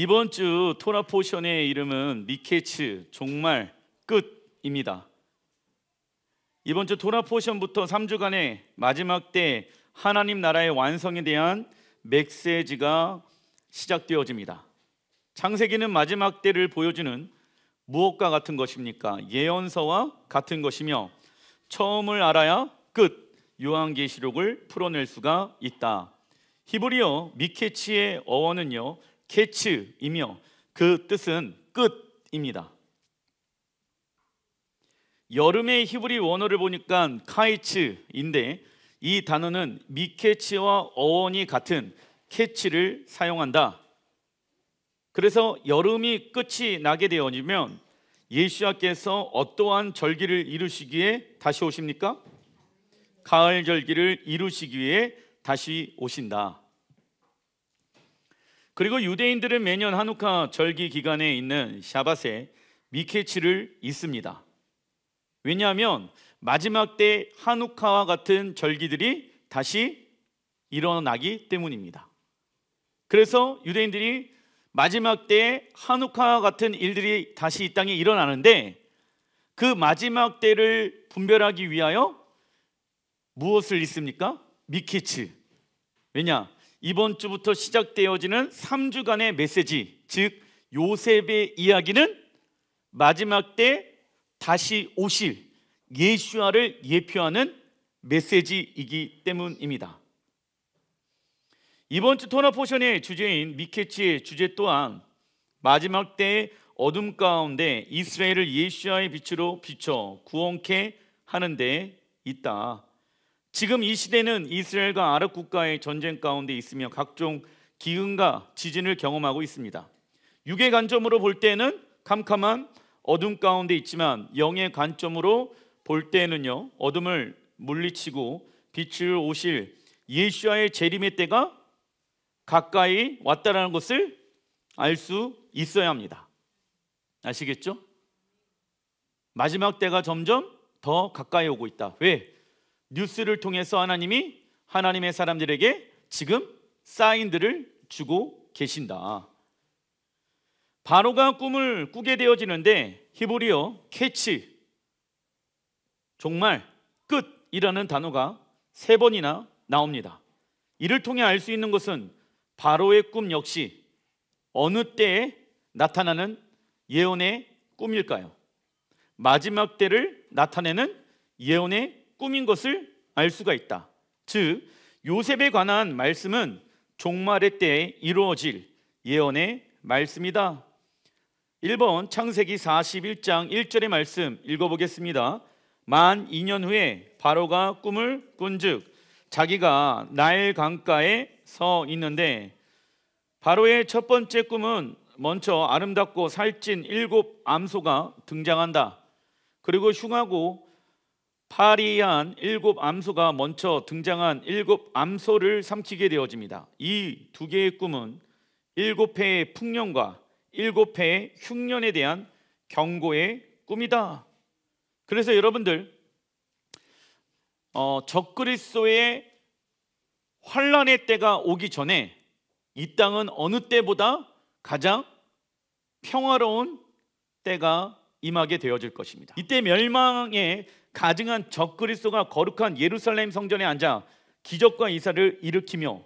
이번 주 토라 포션의 이름은 미케츠, 종말, 끝입니다. 이번 주 토라 포션부터 3주간의 마지막 때 하나님 나라의 완성에 대한 메시지가 시작되어집니다. 창세기는 마지막 때를 보여주는 무엇과 같은 것입니까? 예언서와 같은 것이며 처음을 알아야 끝, 요한계시록을 풀어낼 수가 있다. 히브리어 미케치의 어원은요 케츠이며 그 뜻은 끝입니다. 여름의 히브리 원어를 보니까 카이츠인데 이 단어는 미케치와 어원이 같은 케치를 사용한다. 그래서 여름이 끝이 나게 되어지면 예수님께서 어떠한 절기를 이루시기에 다시 오십니까? 가을 절기를 이루시기 위해 다시 오신다. 그리고 유대인들은 매년 하누카 절기 기간에 있는 샤밧에 미케치를 있습니다. 왜냐하면 마지막 때 하누카와 같은 절기들이 다시 일어나기 때문입니다. 그래서 유대인들이 마지막 때에 하누카와 같은 일들이 다시 이 땅에 일어나는데 그 마지막 때를 분별하기 위하여 무엇을 있습니까? 미케츠. 왜냐? 이번 주부터 시작되어지는 3주간의 메시지, 즉 요셉의 이야기는 마지막 때 다시 오실 예수와를 예표하는 메시지이기 때문입니다. 이번 주 토나 포션의 주제인 미케치의 주제 또한 마지막 때의 어둠 가운데 이스라엘을 예수와의 빛으로 비춰 구원케 하는 데 있다. 지금 이 시대는 이스라엘과 아랍 국가의 전쟁 가운데 있으며 각종 기근과 지진을 경험하고 있습니다. 육의 관점으로 볼 때는 캄캄한 어둠 가운데 있지만 영의 관점으로 볼 때는요 어둠을 물리치고 빛을 오실 예수와의 재림의 때가 가까이 왔다라는 것을 알 수 있어야 합니다. 아시겠죠? 마지막 때가 점점 더 가까이 오고 있다. 왜? 뉴스를 통해서 하나님이 하나님의 사람들에게 지금 사인들을 주고 계신다. 바로가 꿈을 꾸게 되어지는데 히브리어 캐치, 정말 끝이라는 단어가 3번이나 나옵니다. 이를 통해 알 수 있는 것은 바로의 꿈 역시 어느 때에 나타나는 예언의 꿈일까요? 마지막 때를 나타내는 예언의 꿈인 것을 알 수가 있다. 즉 요셉에 관한 말씀은 종말의 때에 이루어질 예언의 말씀이다. 1번 창세기 41장 1절의 말씀 읽어보겠습니다. 만 2년 후에 바로가 꿈을 꾼즉 자기가 나일 강가에 서 있는데 바로의 첫 번째 꿈은 먼저 아름답고 살찐 7 암소가 등장한다. 그리고 흉하고 파리한 7 암소가 먼저 등장한 7 암소를 삼키게 되어집니다. 이 두 개의 꿈은 7회의 풍년과 7회의 흉년에 대한 경고의 꿈이다. 그래서 여러분들 적그리스도의 환란의 때가 오기 전에 이 땅은 어느 때보다 가장 평화로운 때가 임하게 되어질 것입니다. 이때 멸망에 가증한 적그리스도가 거룩한 예루살렘 성전에 앉아 기적과 이사를 일으키며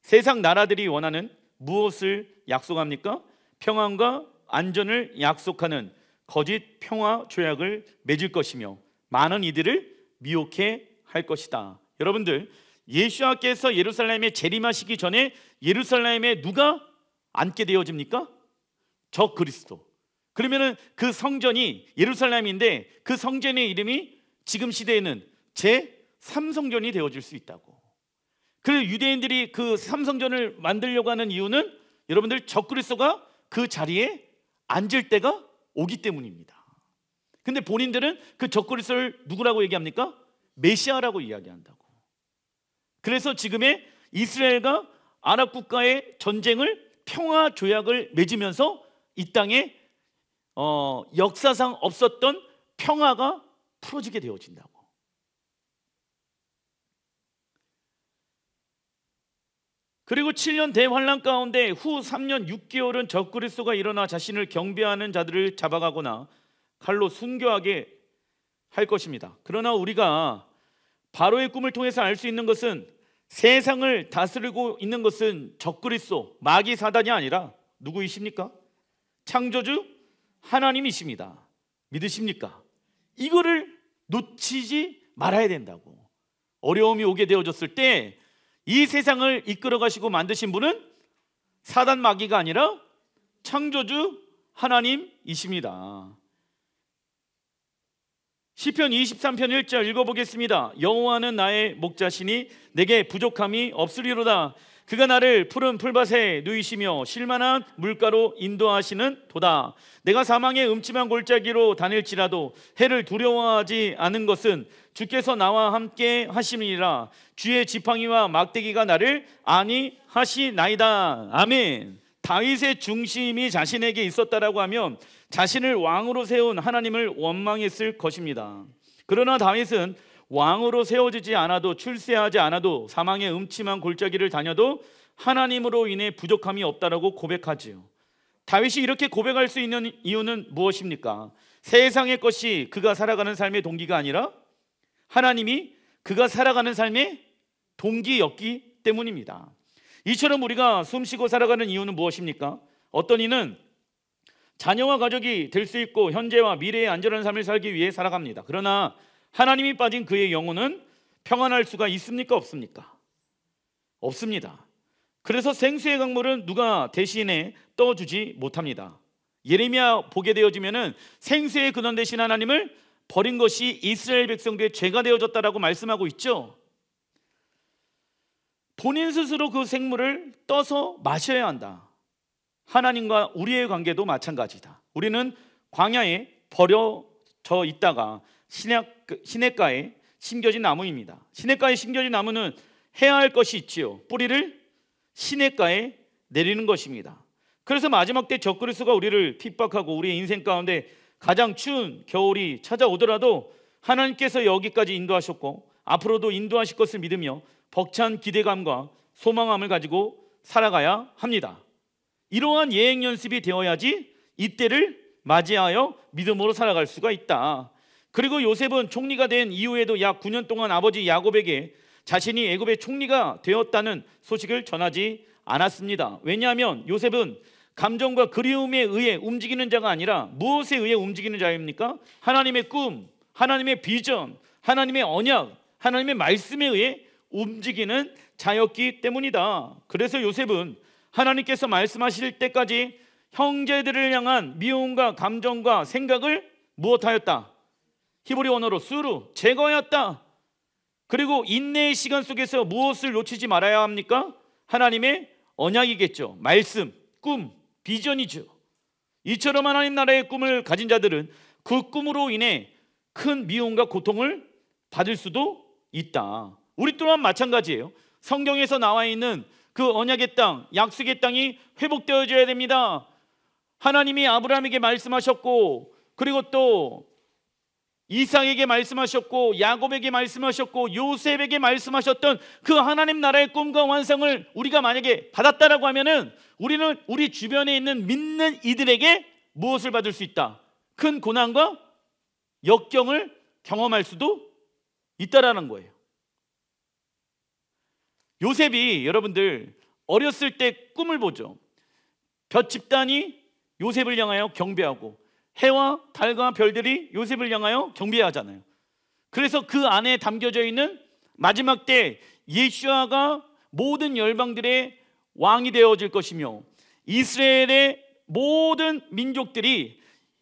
세상 나라들이 원하는 무엇을 약속합니까? 평안과 안전을 약속하는 거짓 평화 조약을 맺을 것이며 많은 이들을 미혹해 할 것이다. 여러분들 예수께서 예루살렘에 재림하시기 전에 예루살렘에 누가 앉게 되어집니까? 적그리스도. 그러면은 그 성전이 예루살렘인데 그 성전의 이름이 지금 시대에는 제3성전이 되어질 수 있다고. 그래서 유대인들이 그 3성전을 만들려고 하는 이유는 여러분들 적그리스도가 그 자리에 앉을 때가 오기 때문입니다. 근데 본인들은 그 적그리스도를 누구라고 얘기합니까? 메시아라고 이야기한다고. 그래서 지금의 이스라엘과 아랍 국가의 전쟁을 평화 조약을 맺으면서 이 땅에 역사상 없었던 평화가 풀어지게 되어진다고. 그리고 7년 대환란 가운데 후 3년 6개월은 적그리스도가 일어나 자신을 경배하는 자들을 잡아가거나 칼로 순교하게 할 것입니다. 그러나 우리가 바로의 꿈을 통해서 알 수 있는 것은 세상을 다스리고 있는 것은 적그리스도, 마귀 사단이 아니라 누구이십니까? 창조주 하나님이십니다. 믿으십니까? 이거를 놓치지 말아야 된다고. 어려움이 오게 되어졌을 때 이 세상을 이끌어 가시고 만드신 분은 사단 마귀가 아니라 창조주 하나님이십니다. 시편 23편 1절 읽어보겠습니다. 여호와는 나의 목자시니 내게 부족함이 없으리로다. 그가 나를 푸른 풀밭에 누이시며 쉴만한 물가로 인도하시는 도다. 내가 사망의 음침한 골짜기로 다닐지라도 해를 두려워하지 않은 것은 주께서 나와 함께 하심이니라. 주의 지팡이와 막대기가 나를 안위하시나이다. 아멘. 다윗의 중심이 자신에게 있었다라고 하면 자신을 왕으로 세운 하나님을 원망했을 것입니다. 그러나 다윗은 왕으로 세워지지 않아도, 출세하지 않아도, 사망의 음침한 골짜기를 다녀도 하나님으로 인해 부족함이 없다라고 고백하지요. 다윗이 이렇게 고백할 수 있는 이유는 무엇입니까? 세상의 것이 그가 살아가는 삶의 동기가 아니라 하나님이 그가 살아가는 삶의 동기였기 때문입니다. 이처럼 우리가 숨쉬고 살아가는 이유는 무엇입니까? 어떤 이는 자녀와 가족이 될 수 있고 현재와 미래의 안전한 삶을 살기 위해 살아갑니다. 그러나 하나님이 빠진 그의 영혼은 평안할 수가 있습니까? 없습니까? 없습니다. 그래서 생수의 강물은 누가 대신에 떠주지 못합니다. 예레미야 보게 되어지면은 생수의 근원 대신 하나님을 버린 것이 이스라엘 백성들의 죄가 되어졌다라고 말씀하고 있죠. 본인 스스로 그 생물을 떠서 마셔야 한다. 하나님과 우리의 관계도 마찬가지다. 우리는 광야에 버려져 있다가 시냇가에 심겨진 나무입니다. 시냇가에 심겨진 나무는 해야 할 것이 있지요. 뿌리를 시냇가에 내리는 것입니다. 그래서 마지막 때 적그리스도가 우리를 핍박하고 우리의 인생 가운데 가장 추운 겨울이 찾아오더라도 하나님께서 여기까지 인도하셨고 앞으로도 인도하실 것을 믿으며 벅찬 기대감과 소망함을 가지고 살아가야 합니다. 이러한 예행 연습이 되어야지 이때를 맞이하여 믿음으로 살아갈 수가 있다. 그리고 요셉은 총리가 된 이후에도 약 9년 동안 아버지 야곱에게 자신이 애굽의 총리가 되었다는 소식을 전하지 않았습니다. 왜냐하면 요셉은 감정과 그리움에 의해 움직이는 자가 아니라 무엇에 의해 움직이는 자입니까? 하나님의 꿈, 하나님의 비전, 하나님의 언약, 하나님의 말씀에 의해 움직이는 자였기 때문이다. 그래서 요셉은 하나님께서 말씀하실 때까지 형제들을 향한 미움과 감정과 생각을 무엇하였다? 히브리 언어로 수루, 제거하였다. 그리고 인내의 시간 속에서 무엇을 놓치지 말아야 합니까? 하나님의 언약이겠죠. 말씀, 꿈, 비전이죠. 이처럼 하나님 나라의 꿈을 가진 자들은 그 꿈으로 인해 큰 미움과 고통을 받을 수도 있다. 우리 또한 마찬가지예요. 성경에서 나와 있는 그 언약의 땅, 약속의 땅이 회복되어져야 됩니다. 하나님이 아브라함에게 말씀하셨고, 그리고 또 이삭에게 말씀하셨고, 야곱에게 말씀하셨고, 요셉에게 말씀하셨던 그 하나님 나라의 꿈과 완성을 우리가 만약에 받았다라고 하면은 우리는 우리 주변에 있는 믿는 이들에게 무엇을 받을 수 있다? 큰 고난과 역경을 경험할 수도 있다라는 거예요. 요셉이 여러분들 어렸을 때 꿈을 보죠. 볕 집단이 요셉을 향하여 경배하고 해와 달과 별들이 요셉을 향하여 경배하잖아요. 그래서 그 안에 담겨져 있는 마지막 때 예수아가 모든 열방들의 왕이 되어질 것이며 이스라엘의 모든 민족들이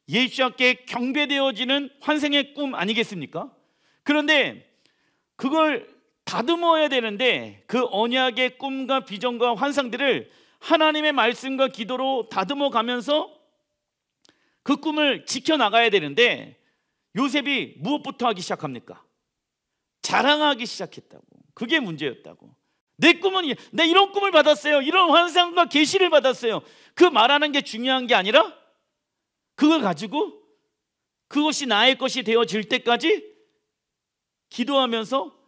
예수아께 경배되어지는 환생의 꿈 아니겠습니까? 그런데 그걸 다듬어야 되는데 그 언약의 꿈과 비전과 환상들을 하나님의 말씀과 기도로 다듬어 가면서 그 꿈을 지켜나가야 되는데 요셉이 무엇부터 하기 시작합니까? 자랑하기 시작했다고. 그게 문제였다고. 내 꿈은, 내 이런 꿈을 받았어요, 이런 환상과 계시를 받았어요. 그 말하는 게 중요한 게 아니라 그걸 가지고 그것이 나의 것이 되어질 때까지 기도하면서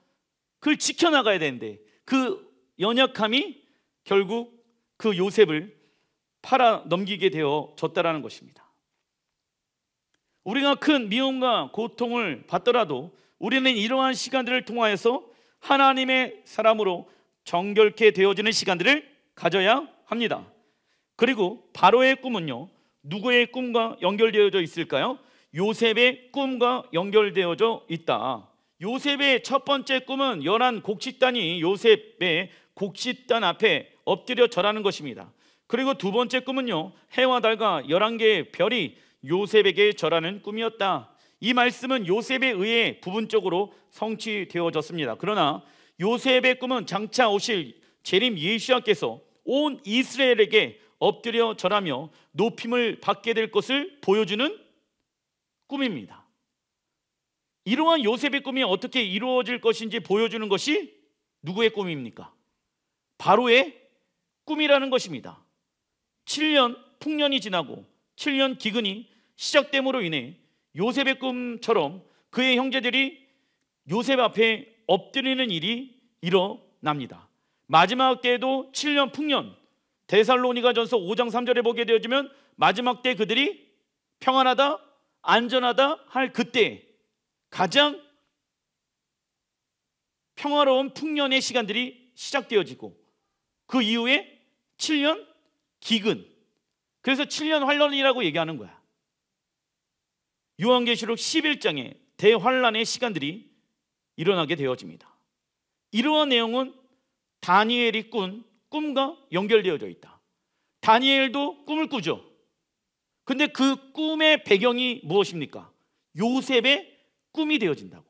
그걸 지켜나가야 되는데 그 연약함이 결국 그 요셉을 팔아 넘기게 되어졌다라는 것입니다. 우리가 큰 미움과 고통을 받더라도 우리는 이러한 시간들을 통하여서 하나님의 사람으로 정결케 되어지는 시간들을 가져야 합니다. 그리고 바로의 꿈은요, 누구의 꿈과 연결되어져 있을까요? 요셉의 꿈과 연결되어져 있다. 요셉의 첫 번째 꿈은 11 곡식단이 요셉의 곡식단 앞에 엎드려 절하는 것입니다. 그리고 두 번째 꿈은요, 해와 달과 11개의 별이 요셉에게 절하는 꿈이었다. 이 말씀은 요셉에 의해 부분적으로 성취되어졌습니다. 그러나 요셉의 꿈은 장차 오실 재림 예수님께서 온 이스라엘에게 엎드려 절하며 높임을 받게 될 것을 보여주는 꿈입니다. 이러한 요셉의 꿈이 어떻게 이루어질 것인지 보여주는 것이 누구의 꿈입니까? 바로의 꿈이라는 것입니다. 7년 풍년이 지나고 7년 기근이 시작됨으로 인해 요셉의 꿈처럼 그의 형제들이 요셉 앞에 엎드리는 일이 일어납니다. 마지막 때에도 7년 풍년, 데살로니가전서 5장 3절에 보게 되어지면 마지막 때 그들이 평안하다, 안전하다 할 그때 가장 평화로운 풍년의 시간들이 시작되어지고 그 이후에 7년 기근, 그래서 7년 환란이라고 얘기하는 거야. 요한계시록 11장에 대환란의 시간들이 일어나게 되어집니다. 이러한 내용은 다니엘이 꾼 꿈과 연결되어져 있다. 다니엘도 꿈을 꾸죠. 근데 그 꿈의 배경이 무엇입니까? 요셉의 꿈이 되어진다고.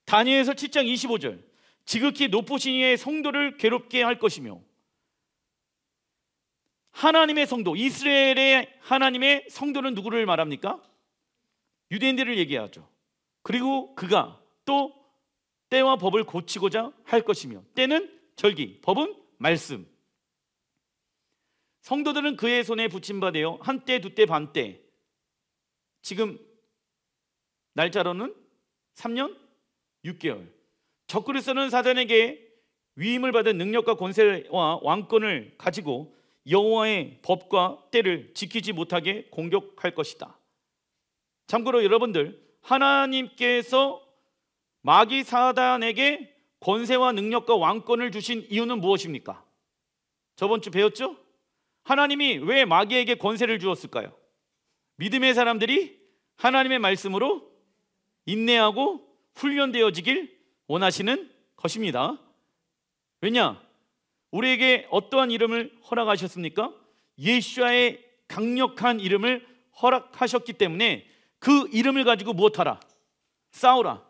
다니엘서 7장 25절, 지극히 높으신 이의 성도를 괴롭게 할 것이며, 하나님의 성도, 이스라엘의 하나님의 성도는 누구를 말합니까? 유대인들을 얘기하죠. 그리고 그가 또 때와 법을 고치고자 할 것이며, 때는 절기, 법은 말씀. 성도들은 그의 손에 붙임받아 한때, 두때, 반때, 지금 날짜로는 3년 6개월. 적그리스도는 사단에게 위임을 받은 능력과 권세와 왕권을 가지고 여호와의 법과 때를 지키지 못하게 공격할 것이다. 참고로 여러분들, 하나님께서 마귀 사단에게 권세와 능력과 왕권을 주신 이유는 무엇입니까? 저번 주 배웠죠? 하나님이 왜 마귀에게 권세를 주었을까요? 믿음의 사람들이 하나님의 말씀으로 인내하고 훈련되어지길 원하시는 것입니다. 왜냐? 우리에게 어떠한 이름을 허락하셨습니까? 예수와의 강력한 이름을 허락하셨기 때문에 그 이름을 가지고 무엇하라? 싸우라.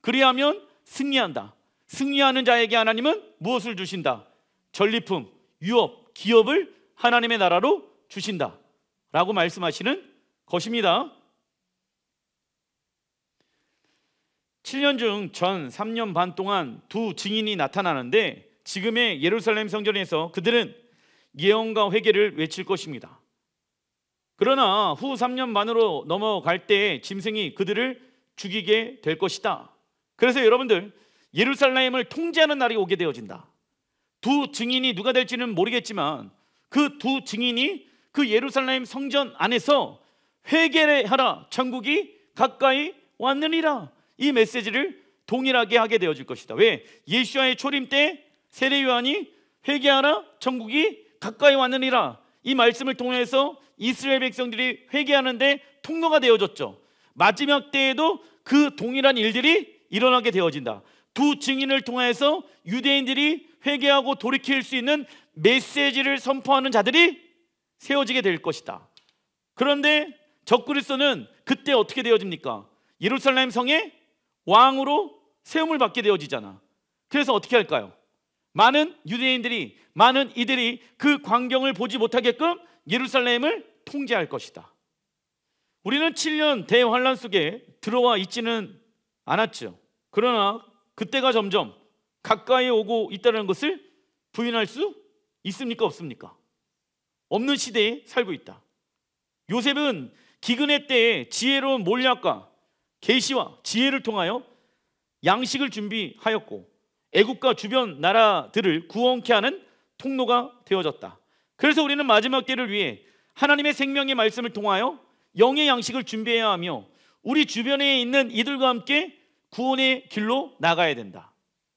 그리하면 승리한다. 승리하는 자에게 하나님은 무엇을 주신다? 전리품, 유업, 기업을 하나님의 나라로 주신다 라고 말씀하시는 것입니다. 7년 중 전 3년 반 동안 두 증인이 나타나는데, 지금의 예루살렘 성전에서 그들은 예언과 회개를 외칠 것입니다. 그러나 후 3년 반으로 넘어갈 때 짐승이 그들을 죽이게 될 것이다. 그래서 여러분들, 예루살렘을 통제하는 날이 오게 되어진다. 두 증인이 누가 될지는 모르겠지만 그 두 증인이 그 예루살렘 성전 안에서 회개하라, 천국이 가까이 왔느니라, 이 메시지를 동일하게 하게 되어질 것이다. 왜? 예수와의 초림 때 세례 요한이 회개하라, 천국이 가까이 왔느니라, 이 말씀을 통해서 이스라엘 백성들이 회개하는데 통로가 되어졌죠. 마지막 때에도 그 동일한 일들이 일어나게 되어진다. 두 증인을 통해서 유대인들이 회개하고 돌이킬 수 있는 메시지를 선포하는 자들이 세워지게 될 것이다. 그런데 적그리스도는 그때 어떻게 되어집니까? 예루살렘 성의 왕으로 세움을 받게 되어지잖아. 그래서 어떻게 할까요? 많은 유대인들이, 많은 이들이 그 광경을 보지 못하게끔 예루살렘을 통제할 것이다. 우리는 7년 대환란 속에 들어와 있지는 않았죠. 그러나 그때가 점점 가까이 오고 있다는 것을 부인할 수 있습니까? 없습니까? 없는 시대에 살고 있다. 요셉은 기근의 때에 지혜로운 몰약과 계시와 지혜를 통하여 양식을 준비하였고, 애국과 주변 나라들을 구원케 하는 통로가 되어졌다. 그래서 우리는 마지막 때를 위해 하나님의 생명의 말씀을 통하여 영의 양식을 준비해야 하며 우리 주변에 있는 이들과 함께 구원의 길로 나가야 된다.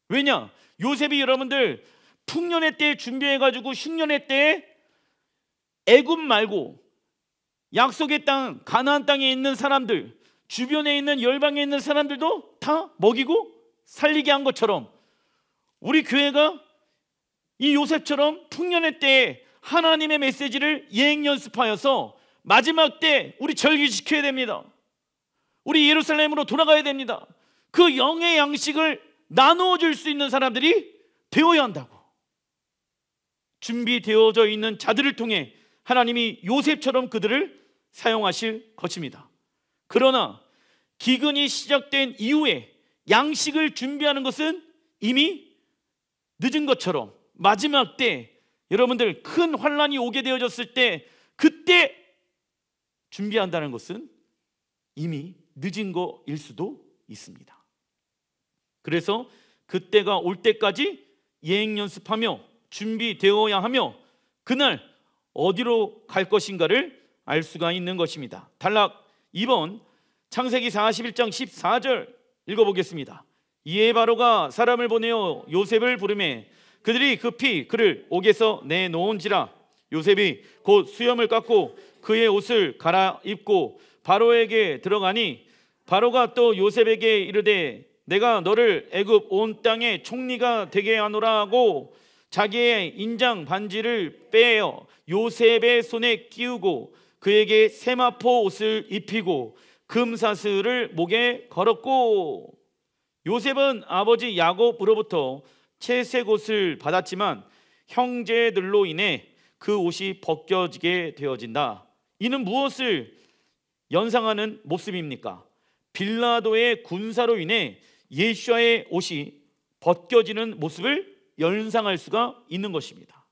왜냐? 요셉이 여러분들 풍년의 때에 준비해가지고 흉년의 때에 애굽 말고 약속의 땅 가나안 땅에 있는 사람들, 주변에 있는 열방에 있는 사람들도 다 먹이고 살리게 한 것처럼 우리 교회가 이 요셉처럼 풍년의 때에 하나님의 메시지를 예행 연습하여서 마지막 때 우리 절기시켜야 됩니다. 우리 예루살렘으로 돌아가야 됩니다. 그 영의 양식을 나누어 줄 수 있는 사람들이 되어야 한다고. 준비되어져 있는 자들을 통해 하나님이 요셉처럼 그들을 사용하실 것입니다. 그러나 기근이 시작된 이후에 양식을 준비하는 것은 이미 늦은 것처럼 마지막 때 여러분들 큰 환란이 오게 되어졌을 때 그때 준비한다는 것은 이미 늦은 거일 수도 있습니다. 그래서 그때가 올 때까지 예행 연습하며 준비되어야 하며 그날 어디로 갈 것인가를 알 수가 있는 것입니다. 단락 2번 창세기 41장 14절 읽어보겠습니다. 이에 바로가 사람을 보내어 요셉을 부르매 그들이 급히 그를 옥에서 내놓은지라. 요셉이 곧 수염을 깎고 그의 옷을 갈아입고 바로에게 들어가니 바로가 또 요셉에게 이르되 내가 너를 애굽 온 땅의 총리가 되게 하노라 하고 자기의 인장 반지를 빼어 요셉의 손에 끼우고 그에게 세마포 옷을 입히고 금사슬을 목에 걸었고. 요셉은 아버지 야곱으로부터 채색 옷을 받았지만 형제들로 인해 그 옷이 벗겨지게 되어진다. 이는 무엇을 연상하는 모습입니까? 빌라도의 군사로 인해 예수아의 옷이 벗겨지는 모습을 연상할 수가 있는 것입니다.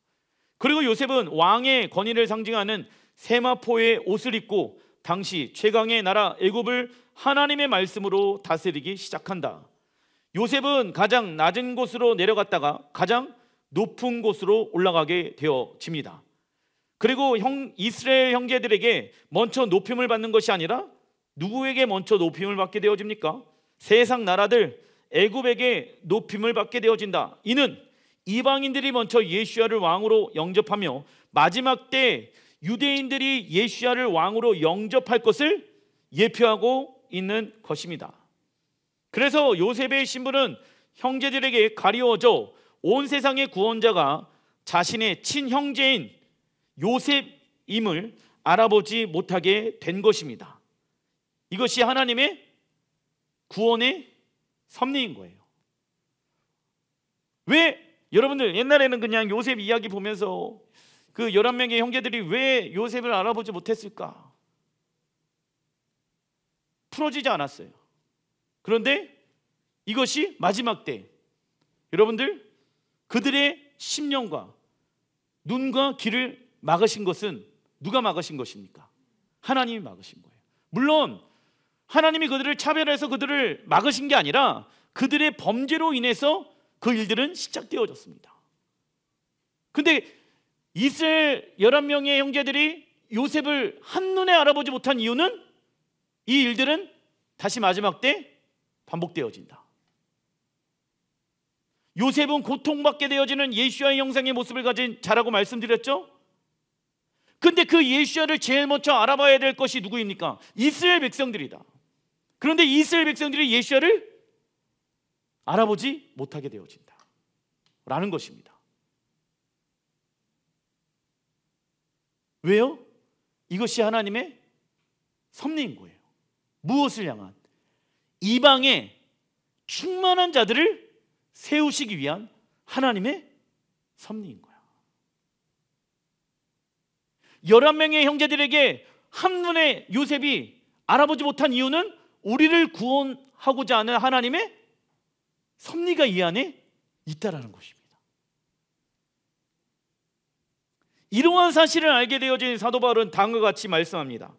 그리고 요셉은 왕의 권위를 상징하는 세마포의 옷을 입고 당시 최강의 나라 애굽을 하나님의 말씀으로 다스리기 시작한다. 요셉은 가장 낮은 곳으로 내려갔다가 가장 높은 곳으로 올라가게 되어집니다. 그리고 이스라엘 형제들에게 먼저 높임을 받는 것이 아니라 누구에게 먼저 높임을 받게 되어집니까? 세상 나라들 애굽에게 높임을 받게 되어진다. 이는 이방인들이 먼저 예수야를 왕으로 영접하며 마지막 때 유대인들이 예수야를 왕으로 영접할 것을 예표하고 있는 것입니다. 그래서 요셉의 신분은 형제들에게 가리워져 온 세상의 구원자가 자신의 친형제인 요셉임을 알아보지 못하게 된 것입니다. 이것이 하나님의 구원의 섭리인 거예요. 왜 여러분들 옛날에는 그냥 요셉 이야기 보면서 그 11명의 형제들이 왜 요셉을 알아보지 못했을까? 풀어지지 않았어요. 그런데 이것이 마지막 때 여러분들 그들의 심령과 눈과 귀를 막으신 것은 누가 막으신 것입니까? 하나님이 막으신 거예요. 물론 하나님이 그들을 차별해서 그들을 막으신 게 아니라 그들의 범죄로 인해서 그 일들은 시작되어졌습니다. 근데 이스라엘 11명의 형제들이 요셉을 한눈에 알아보지 못한 이유는 이 일들은 다시 마지막 때 반복되어진다. 요셉은 고통받게 되어지는 예수야의 형상의 모습을 가진 자라고 말씀드렸죠? 근데 그 예수야를 제일 먼저 알아봐야 될 것이 누구입니까? 이스라엘 백성들이다. 그런데 이스라엘 백성들이 예수야를 알아보지 못하게 되어진다 라는 것입니다. 왜요? 이것이 하나님의 섭리인 거예요. 무엇을 향한? 이방의 충만한 자들을 세우시기 위한 하나님의 섭리인 거야. 11명의 형제들에게 한눈에 요셉이 알아보지 못한 이유는 우리를 구원하고자 하는 하나님의 섭리가 이 안에 있다라는 것입니다. 이러한 사실을 알게 되어진 사도 바울은 다음과 같이 말씀합니다.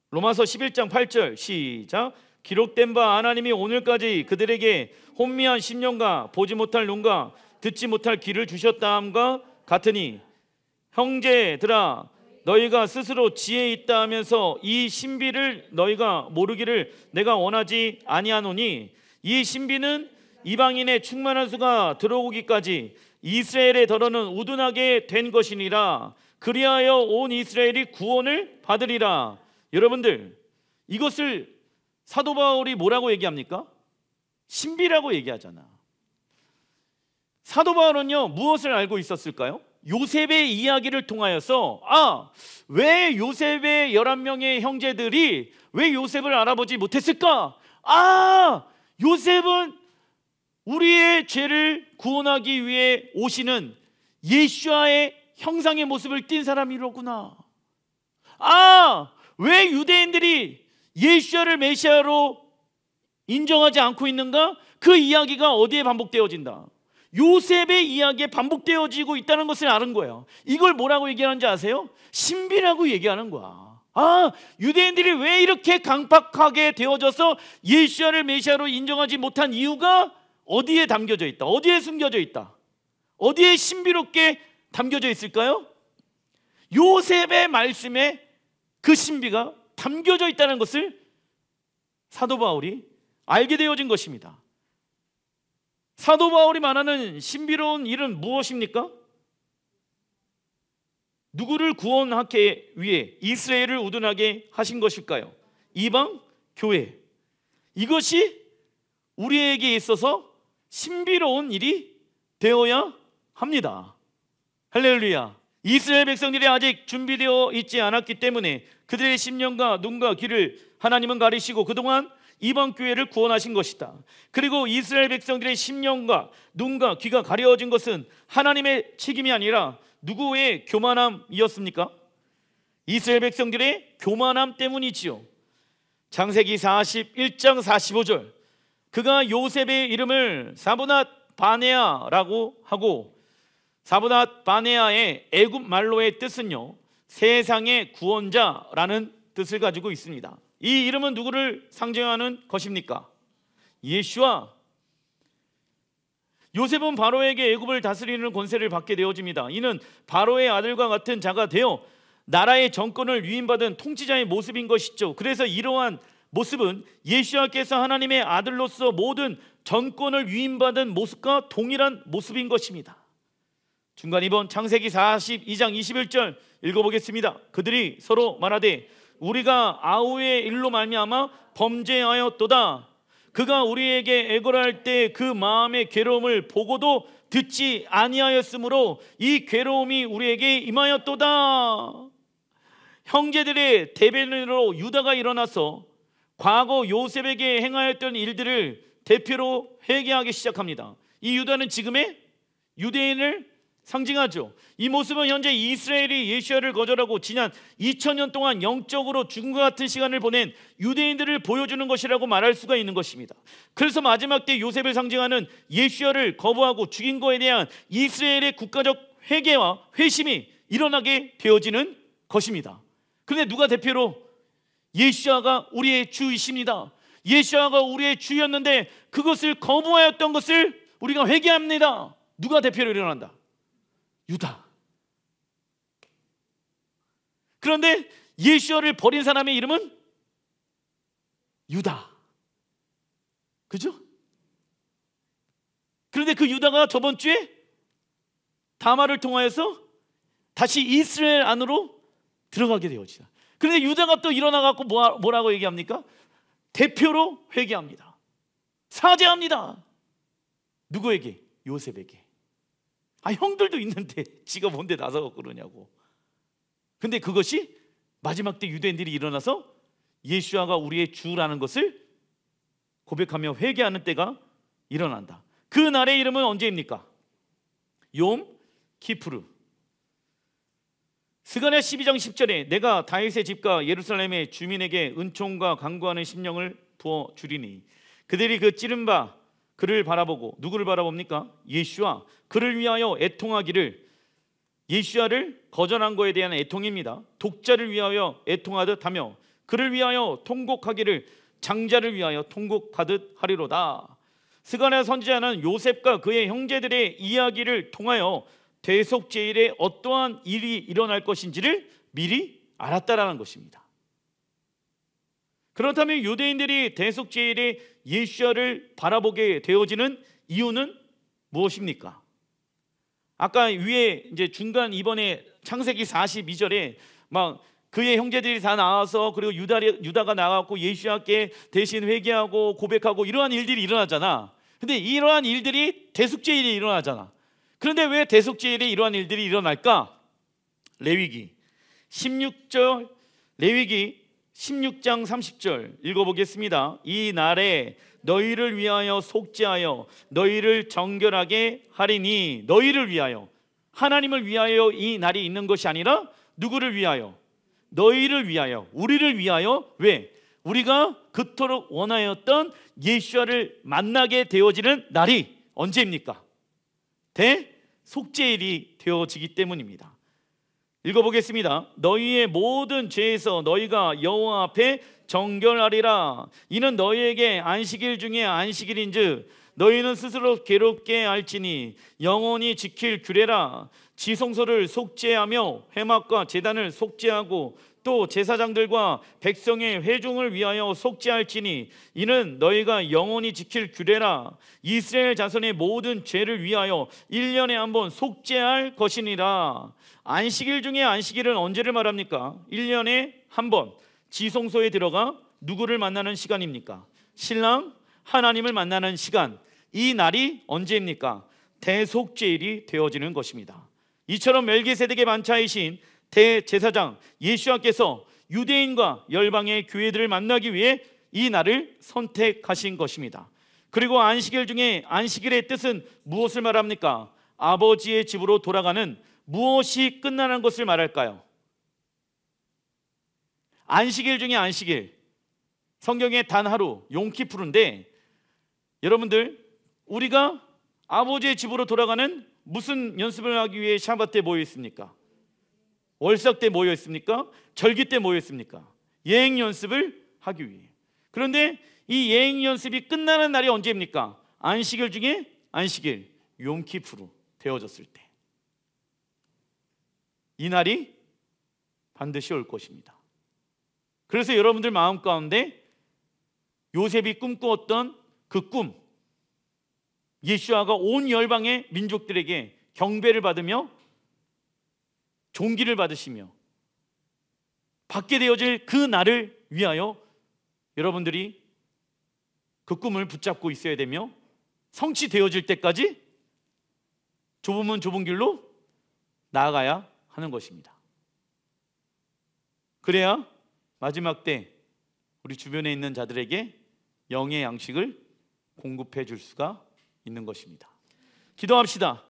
로마서 11장 8절 시작. 기록된 바 하나님이 오늘까지 그들에게 혼미한 심령과 보지 못할 눈과 듣지 못할 귀를 주셨다함과 같으니 형제들아 너희가 스스로 지혜 있다 하면서 이 신비를 너희가 모르기를 내가 원하지 아니하노니 이 신비는 이방인의 충만한 수가 들어오기까지 이스라엘의 더러는 우둔하게 된 것이니라. 그리하여 온 이스라엘이 구원을 받으리라. 여러분들, 이것을 사도 바울이 뭐라고 얘기합니까? 신비라고 얘기하잖아. 사도 바울은요 무엇을 알고 있었을까요? 요셉의 이야기를 통하여서 왜 요셉의 11명의 형제들이 왜 요셉을 알아보지 못했을까? 요셉은 우리의 죄를 구원하기 위해 오시는 예수와의 형상의 모습을 띈 사람이로구나. 왜 유대인들이 예수를 메시아로 인정하지 않고 있는가? 그 이야기가 어디에 반복되어진다? 요셉의 이야기에 반복되어지고 있다는 것을 아는 거예요. 이걸 뭐라고 얘기하는지 아세요? 신비라고 얘기하는 거야. 유대인들이 왜 이렇게 강팍하게 되어져서 예수를 메시아로 인정하지 못한 이유가 어디에 담겨져 있다? 어디에 숨겨져 있다? 어디에 신비롭게 담겨져 있을까요? 요셉의 말씀에 그 신비가 담겨져 있다는 것을 사도 바울이 알게 되어진 것입니다. 사도 바울이 말하는 신비로운 일은 무엇입니까? 누구를 구원하기 위해 이스라엘을 우둔하게 하신 것일까요? 이방 교회. 이것이 우리에게 있어서 신비로운 일이 되어야 합니다. 할렐루야. 이스라엘 백성들이 아직 준비되어 있지 않았기 때문에 그들의 심령과 눈과 귀를 하나님은 가리시고 그동안 이방 교회를 구원하신 것이다. 그리고 이스라엘 백성들의 심령과 눈과 귀가 가려진 것은 하나님의 책임이 아니라 누구의 교만함이었습니까? 이스라엘 백성들의 교만함 때문이지요. 창세기 41장 45절, 그가 요셉의 이름을 사브낫 바네아라고 하고, 사브낫 바네아의 애굽 말로의 뜻은요 세상의 구원자라는 뜻을 가지고 있습니다. 이 이름은 누구를 상징하는 것입니까? 예수와. 요셉은 바로에게 애굽을 다스리는 권세를 받게 되어집니다. 이는 바로의 아들과 같은 자가 되어 나라의 정권을 위임받은 통치자의 모습인 것이죠. 그래서 이러한 모습은 예수와께서 하나님의 아들로서 모든 정권을 위임받은 모습과 동일한 모습인 것입니다. 중간 2번 창세기 42장 21절 읽어보겠습니다. 그들이 서로 말하되 우리가 아우의 일로 말미암아 범죄하였도다. 그가 우리에게 애걸할 때 그 마음의 괴로움을 보고도 듣지 아니하였으므로 이 괴로움이 우리에게 임하였도다. 형제들의 대변인으로 유다가 일어나서 과거 요셉에게 행하였던 일들을 대표로 회개하기 시작합니다. 이 유다는 지금의 유대인을 상징하죠. 이 모습은 현재 이스라엘이 예수야를 거절하고 지난 2000년 동안 영적으로 죽음과 같은 시간을 보낸 유대인들을 보여주는 것이라고 말할 수가 있는 것입니다. 그래서 마지막 때 요셉을 상징하는 예수야를 거부하고 죽인 것에 대한 이스라엘의 국가적 회개와 회심이 일어나게 되어지는 것입니다. 그런데 누가 대표로? 예수야가 우리의 주이십니다. 예수야가 우리의 주였는데 그것을 거부하였던 것을 우리가 회개합니다. 누가 대표로 일어난다? 유다. 그런데 예수야를 버린 사람의 이름은 유다. 그죠? 그런데 그 유다가 저번 주에 다말을 통하여서 다시 이스라엘 안으로 들어가게 되어지다. 그런데 유다가 또 일어나갖고 뭐라고 얘기합니까? 대표로 회개합니다. 사죄합니다. 누구에게? 요셉에게. 형들도 있는데 지가 뭔데 나서고 그러냐고. 근데 그것이 마지막 때 유대인들이 일어나서 예수야가 우리의 주라는 것을 고백하며 회개하는 때가 일어난다. 그 날의 이름은 언제입니까? 욤 키푸르. 스가랴 12장 10절에 내가 다윗의 집과 예루살렘의 주민에게 은총과 간구하는 심령을 부어 주리니 그들이 그 찌른 바 그를 바라보고, 누구를 바라봅니까? 예수와 그를 위하여 애통하기를. 예수야를 거절한 것에 대한 애통입니다. 독자를 위하여 애통하듯 하며 그를 위하여 통곡하기를. 장자를 위하여 통곡하듯 하리로다. 스가랴 선지자는 요셉과 그의 형제들의 이야기를 통하여 대속제일에 어떠한 일이 일어날 것인지를 미리 알았다라는 것입니다. 그렇다면 유대인들이 대속제일에 예수야를 바라보게 되어지는 이유는 무엇입니까? 아까 위에 이제 중간 이번에 창세기 42절에 막 그의 형제들이 다 나와서 그리고 유다가 나가고 예수야께 대신 회개하고 고백하고 이러한 일들이 일어나잖아. 근데 이러한 일들이 대속제일에 일어나잖아. 그런데 왜 대속제일에 이러한 일들이 일어날까? 레위기 16장 30절 읽어보겠습니다. 이 날에 너희를 위하여 속죄하여 너희를 정결하게 하리니. 너희를 위하여, 하나님을 위하여 이 날이 있는 것이 아니라 누구를 위하여? 너희를 위하여, 우리를 위하여. 왜? 우리가 그토록 원하였던 예수와를 만나게 되어지는 날이 언제입니까? 대속죄일이 되어지기 때문입니다. 읽어보겠습니다. 너희의 모든 죄에서 너희가 여호와 앞에 정결하리라. 이는 너희에게 안식일 중에 안식일인즉 너희는 스스로 괴롭게 알지니 영원히 지킬 규례라. 지성소를 속죄하며 회막과 제단을 속죄하고 또 제사장들과 백성의 회중을 위하여 속죄할지니 이는 너희가 영원히 지킬 규례라. 이스라엘 자손의 모든 죄를 위하여 1년에 한 번 속죄할 것이니라. 안식일 중에 안식일은 언제를 말합니까? 1년에 한 번 지성소에 들어가 누구를 만나는 시간입니까? 신랑 하나님을 만나는 시간. 이 날이 언제입니까? 대속죄일이 되어지는 것입니다. 이처럼 멜기세덱의 반차이신 대제사장 예수와께서 유대인과 열방의 교회들을 만나기 위해 이 날을 선택하신 것입니다. 그리고 안식일 중에 안식일의 뜻은 무엇을 말합니까? 아버지의 집으로 돌아가는 무엇이 끝나는 것을 말할까요? 안식일 중에 안식일, 성경에 단 하루 용키푸르인데, 여러분들 우리가 아버지의 집으로 돌아가는 무슨 연습을 하기 위해 샤bat 때 모여 있습니까? 월석 때 모여 있습니까? 절기 때 모여 있습니까? 예행 연습을 하기 위해. 그런데 이 예행 연습이 끝나는 날이 언제입니까? 안식일 중에 안식일, 용키푸르 되어졌을 때. 이 날이 반드시 올 것입니다. 그래서 여러분들 마음 가운데 요셉이 꿈꾸었던 그 꿈, 예수아가 온 열방의 민족들에게 경배를 받으며 존귀를 받으시며 받게 되어질 그 날을 위하여 여러분들이 그 꿈을 붙잡고 있어야 되며, 성취되어질 때까지 좁으면 좁은 길로 나아가야 하는 것입니다. 그래야 마지막 때 우리 주변에 있는 자들에게 영의 양식을 공급해 줄 수가 있는 것입니다. 기도합시다.